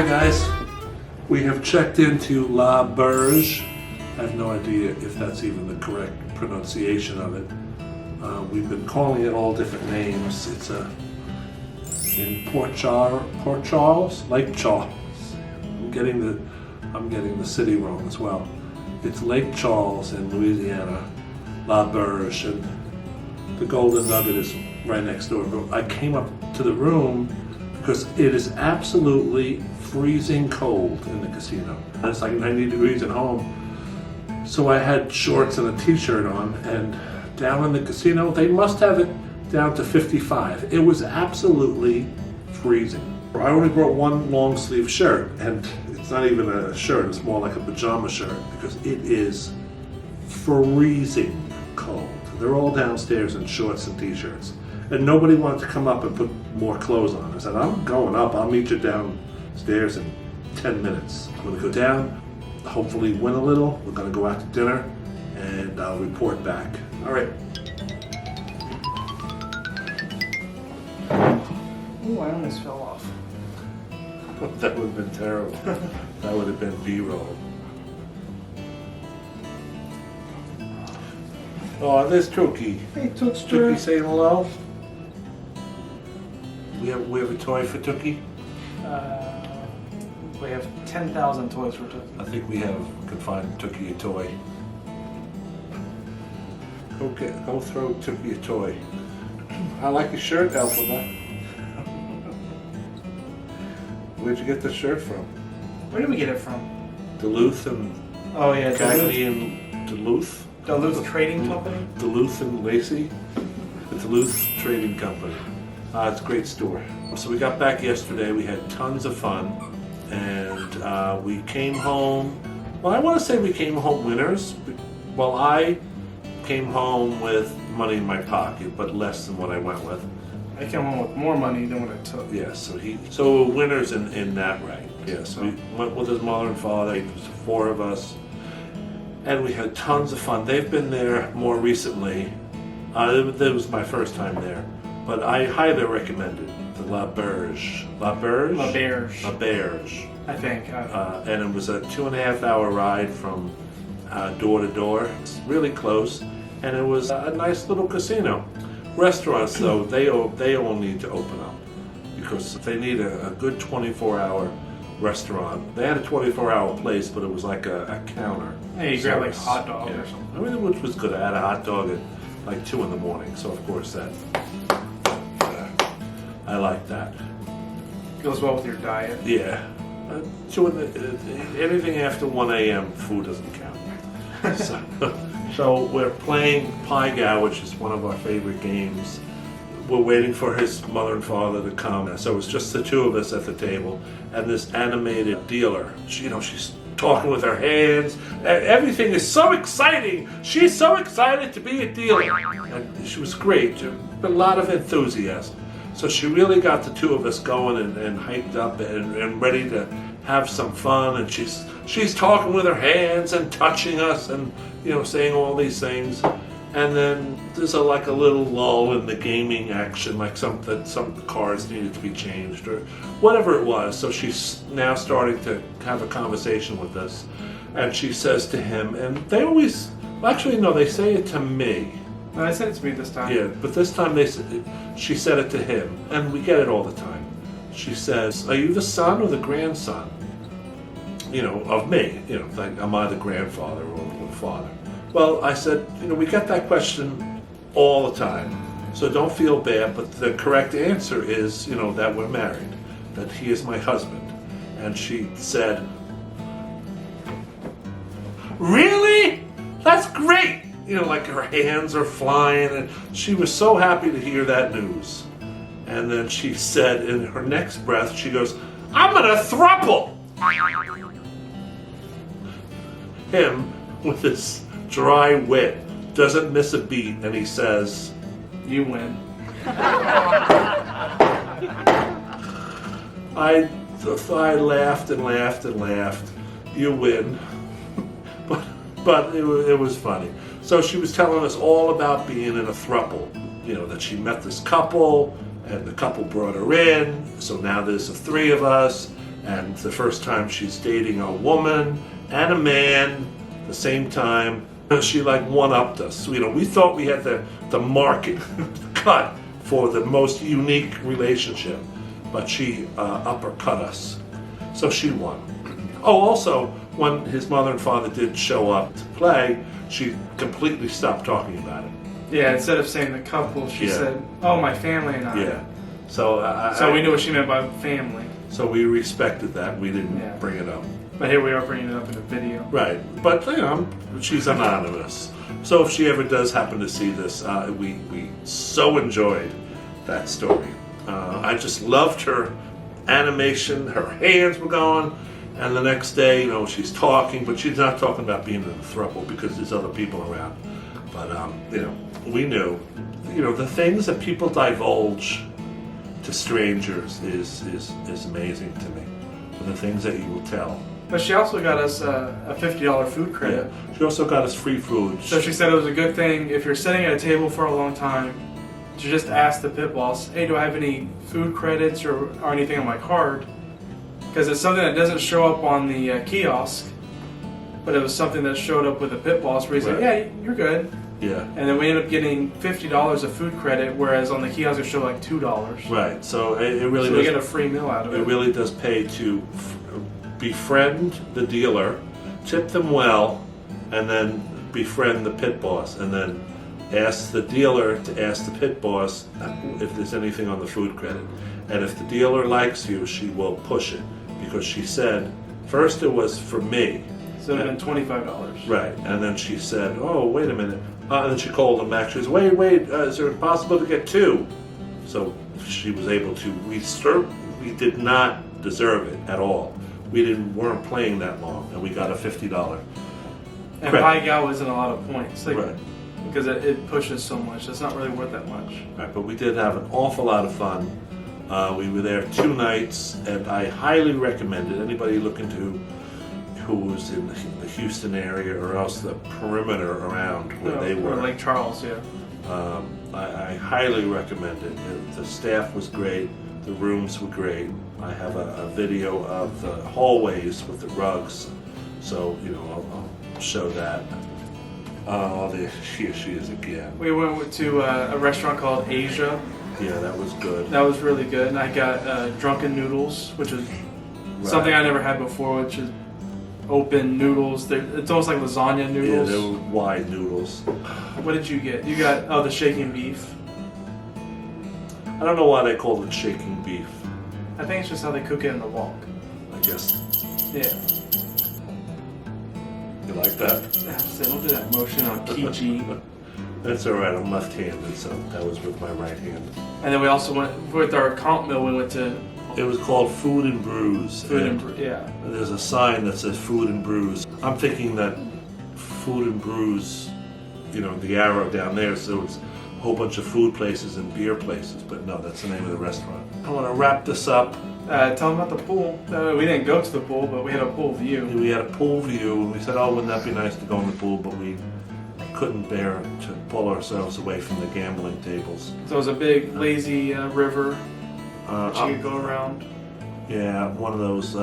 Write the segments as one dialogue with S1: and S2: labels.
S1: Hi guys, we have checked into La Berge. I have no idea if that's even the correct pronunciation of it. We've been calling it all different names. It's in Port Charles, Lake Charles. I'm getting the city wrong as well. It's Lake Charles in Louisiana, La Berge, and the Golden Nugget is right next door. But I came up to the room because it is absolutely freezing cold in the casino. It's like 90 degrees at home. So I had shorts and a t-shirt on, and down in the casino, they must have it down to 55. It was absolutely freezing. I only brought one long sleeve shirt, and it's not even a shirt, it's more like a pajama shirt, because it is freezing cold. They're all downstairs in shorts and t-shirts. And nobody wanted to come up and put more clothes on. I said, I'm going up, I'll meet you downstairs in 10 minutes. I'm gonna go down, hopefully win a little. We're gonna go out to dinner, and I'll report back. All right.
S2: Ooh, I almost fell off.
S1: That would have been terrible. That would have been B-roll. Oh, there's Tookie.
S2: Hey,
S1: Tookie
S2: Tookster.
S1: saying hello. We have a toy for Tookie.
S2: We have 10,000 toys for Tookie.
S1: I think we can find Tookie a toy. Go throw Tookie a toy. I like your shirt, Alphabet. Where'd you get the shirt from?
S2: Where did we get it from?
S1: Duluth and
S2: Oh yeah,
S1: Cagney and Duluth.
S2: Duluth Trading Company.
S1: Duluth and Lacey. The Duluth Trading Company. It's a great store. So we got back yesterday. We had tons of fun, and we came home. Well, I want to say we came home winners. Well, I came home with money in my pocket, but less than what I went with.
S2: I came home with more money than what I took.
S1: Yeah, so we're winners in that right. Yes, we went with his mother and father. It was 4 of us, and we had tons of fun. They've been there more recently. That was my first time there, but I highly recommend it. The La Berge. La Berge?
S2: La Berge.
S1: La Berge.
S2: I think.
S1: And it was a 2.5-hour ride from door to door. It's really close, and it was a nice little casino. Restaurants, though, they all need to open up because they need a good 24-hour restaurant. They had a 24-hour place, but it was like a counter.
S2: Hey, you grab like a
S1: service.
S2: hot dog
S1: Yeah.
S2: or something.
S1: I mean, which was good. I had a hot dog at like 2 in the morning, so of course I like that.
S2: Goes well with your diet.
S1: Yeah. Anything after 1 a.m. food doesn't count. So we're playing Pai Gow, which is one of our favorite games. We're waiting for his mother and father to come. So it's just the 2 of us at the table, and this animated dealer. She's talking with her hands. Everything is so exciting. She's so excited to be a dealer. And she was great. A lot of enthusiasm. So she really got the 2 of us going and hyped up and ready to have some fun. And she's talking with her hands and touching us and saying all these things. And then there's a little lull in the gaming action, like some cards needed to be changed or whatever it was. So she's now starting to have a conversation with us, and she says to him, and they always, actually no, they say it to me.
S2: No, I said it to me this time.
S1: Yeah, but this time she said it to him, and we get it all the time. She says, "Are you the son or the grandson? Of me? Like, am I the grandfather or the father?" Well, I said, we get that question all the time, so don't feel bad, but the correct answer is, that we're married, that he is my husband. And she said, "Really? That's great!" Like her hands are flying, and she was so happy to hear that news. And then she said in her next breath, she goes, "I'm in a throuple!" Him, with his dry wit, doesn't miss a beat, and he says,
S2: You win.
S1: I laughed and laughed and laughed. You win. But it was funny. So she was telling us all about being in a throuple. That she met this couple, and the couple brought her in. So now there's the 3 of us, And the first time she's dating a woman and a man at the same time. She like one-upped us. You know, we thought we had the market cut for the most unique relationship, but she uppercut us. So she won. Oh, also, when his mother and father did show up to play, she completely stopped talking about it.
S2: Yeah, instead of saying the couple, she said, "Oh, my family and I."
S1: Yeah. So
S2: we knew what she meant by family.
S1: So we respected that. We didn't bring it up.
S2: But here we are bringing it up in a video.
S1: Right. But, you know, she's anonymous. So if she ever does happen to see this, we so enjoyed that story. I just loved her animation. Her hands were going. And the next day, you know, she's talking, but she's not talking about being in a throuple because there's other people around. But, you know, we knew, you know, the things that people divulge to strangers is amazing to me. And the things that you will tell.
S2: But she also got us a $50 food credit.
S1: Yeah. She also got us free food.
S2: So she said it was a good thing if you're sitting at a table for a long time to just ask the pit boss, "Hey, do I have any food credits or anything on my card?" Because it's something that doesn't show up on the kiosk, but it was something that showed up with the pit boss where he said, "Yeah, you're good."
S1: Yeah.
S2: And then we ended up getting $50 of food credit, whereas on the kiosk it showed like $2.
S1: Right. So it really
S2: so we get a free meal out of it.
S1: It really does pay to befriend the dealer, tip them well, and then befriend the pit boss, and then ask the dealer to ask the pit boss if there's anything on the food credit. And if the dealer likes you, she will push it, because she said first it was for me.
S2: So it would have been $25.
S1: Right, and then she said, "Oh, wait a minute," and then she called him back. She says, "Wait, is it possible to get 2?" So she was able to. We did not deserve it at all. We weren't playing that long, and we got a $50.
S2: And Pai Gow isn't a lot of points, like,
S1: right?
S2: Because it pushes so much. It's not really worth that much.
S1: Right, but we did have an awful lot of fun. We were there 2 nights, and I highly recommend it. Anybody looking to who's in the Houston area or else the perimeter around where they were.
S2: Or Lake Charles, yeah.
S1: I highly recommend it. The staff was great. The rooms were great. I have a video of the hallways with the rugs, so you know I'll show that. Here she is again.
S2: We went to a restaurant called Asia.
S1: Yeah, that was good.
S2: That was really good. And I got drunken noodles, which is something I never had before, which is open noodles. It's almost like lasagna noodles.
S1: Yeah, they were wide noodles.
S2: What did you get? You got the shaking beef.
S1: I don't know why they called it shaking beef.
S2: I think it's just how they cook it in the wok.
S1: I guess.
S2: Yeah.
S1: You like that?
S2: So don't do that motion on Kiji.
S1: That's all right. I'm left-handed, so that was with my right hand.
S2: And then we also went with our comp meal. We went to.
S1: It was called Food and Brews.
S2: Yeah.
S1: There's a sign that says Food and Brews. I'm thinking that Food and Brews, you know, the arrow down there, so it's a whole bunch of food places and beer places, but no, that's the name of the restaurant. I want to wrap this up.
S2: Tell them about the pool. We didn't go to the pool, but we had a pool view.
S1: We had a pool view, and we said, "Oh, wouldn't that be nice to go in the pool?" But we couldn't bear to pull ourselves away from the gambling tables.
S2: So it was a big, lazy river that you could go around.
S1: Yeah, one of those,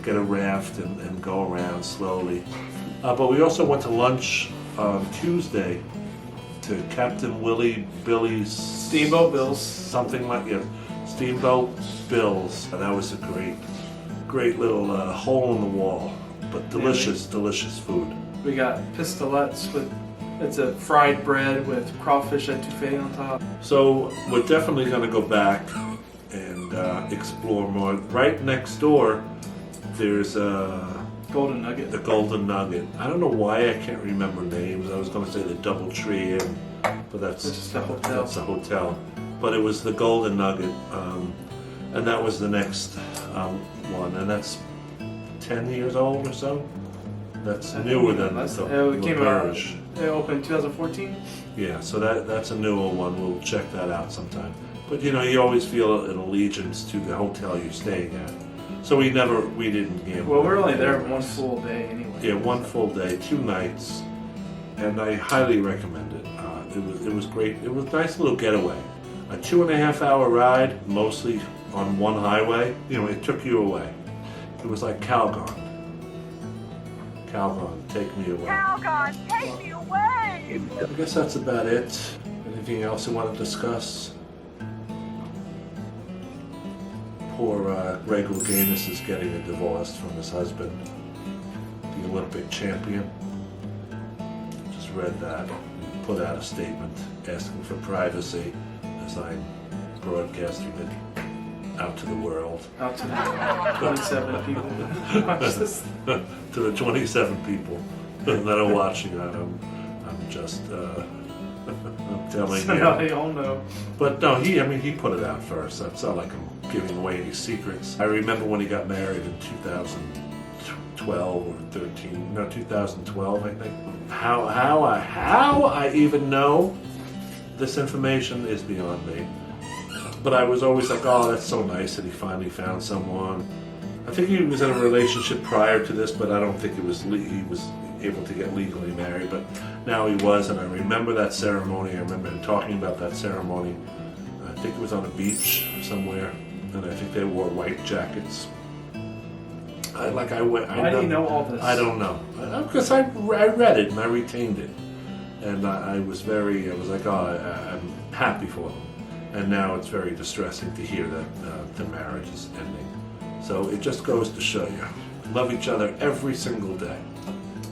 S1: get a raft and go around slowly. But we also went to lunch on Tuesday to Captain Willie Billy's...
S2: Steamboat Bill's.
S1: Something like, Steamboat Bill's. And that was a great little hole in the wall, but delicious food.
S2: We got pistolets it's a fried bread with crawfish etouffee on top.
S1: So we're definitely going to go back and explore more. Right next door, there's
S2: Golden Nugget.
S1: The Golden Nugget. I don't know why I can't remember names. I was going to say the DoubleTree Inn, but that's
S2: just a hotel.
S1: That's a hotel. But it was the Golden Nugget, and that was the next one, and that's 10 years old or so. That's newer than
S2: it came out. It opened 2014.
S1: Yeah, so that's a newer one. We'll check that out sometime. But you know, you always feel an allegiance to the hotel you're staying at. So we didn't gamble.
S2: Well, we're only there one full day anyway.
S1: Yeah, one full day, 2 nights, and I highly recommend it. It was great. It was a nice little getaway. A 2.5 hour ride, mostly on one highway. You know, it took you away. It was like Calgon. Calgon, take me away.
S3: Calgon, take me away!
S1: I guess that's about it. Anything else you want to discuss? Poor Greg Louganis is getting a divorce from his husband, the Olympic champion. Just read that. He put out a statement asking for privacy as I'm broadcasting it out to the world.
S2: Out to the 27 people who watch this.
S1: To the 27 people that are watching. I'm just, I'm telling
S2: So
S1: you.
S2: now they all know.
S1: But no, he put it out first. That's not like I'm giving away any secrets. I remember when he got married in 2012 or 13. No, 2012, I think. How I even know this information is beyond me. But I was always like, oh, that's so nice that he finally found someone. I think he was in a relationship prior to this, but I don't think he was able to get legally married. But now he was, and I remember that ceremony. I remember him talking about that ceremony. I think it was on a beach somewhere, and I think they wore white jackets.
S2: Why do you know all this?
S1: I don't know, because I read it and I retained it, and I was like, oh, I'm happy for them. And now it's very distressing to hear that the marriage is ending. So it just goes to show you, love each other every single day.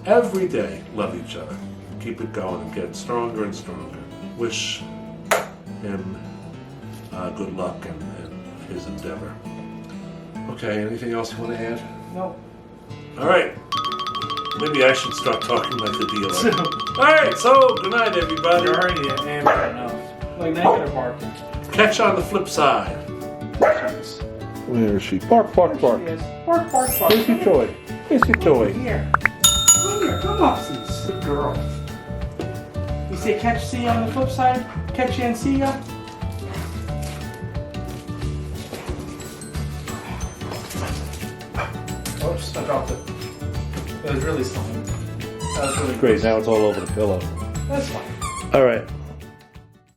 S1: Every day, love each other. Keep it going and get stronger and stronger. Wish him good luck in his endeavor. Okay, anything else you want to add?
S2: No.
S1: All right. Maybe I should start talking like the dealer. All right, so good night, everybody.
S2: You're already angry enough. Like negative barking.
S1: Catch on the flip side. Where is she? Bark, bark, bark.
S2: Yes. Bark, bark, bark.
S1: Here's your toy. Here's your toy.
S2: Here. Come here. Come on, good girl. You say catch see on the flip side? Catch you and see ya? Oops, I dropped it. It was really slimy. That was really
S1: Great, now it's all over the pillow.
S2: That's fine.
S1: All right.